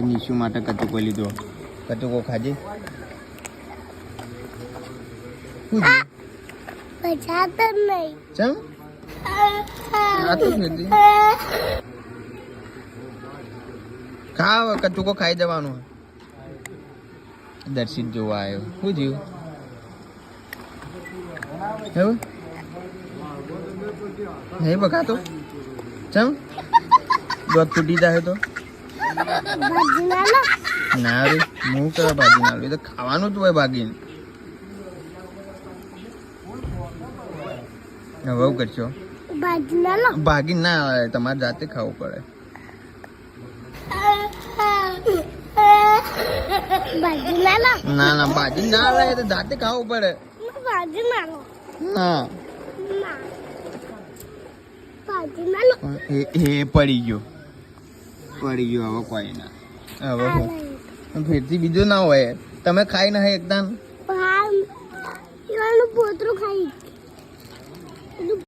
નિશુ માટે કચુકો લીધો. કચુકો ખાજે. પચાતો નહીં. ચમ આ તો ફેરતી ખા. કચુકો ખાઈ જવાનું. દર્શિત જોવા આવ્યો. શું જીવ એવું નહીં બખાતો. ચમ દોધ તૂટી જાય તો ના રે હું કરવા ભાગી ના લે તો ખાવાનું જ હોય ભાગીને. હવે કરશો ભાગી ના આવે તમારે જાતે ખાવું પડે. ના ના ભાજી ના આવે તો જાતે ખાવું પડે. ના એ પડી ગયો હવે કોઈ ના. હવે ફેરથી બીજું ના હોય. તમે ખાઈ ના એકદમ પોતરું ખાઈ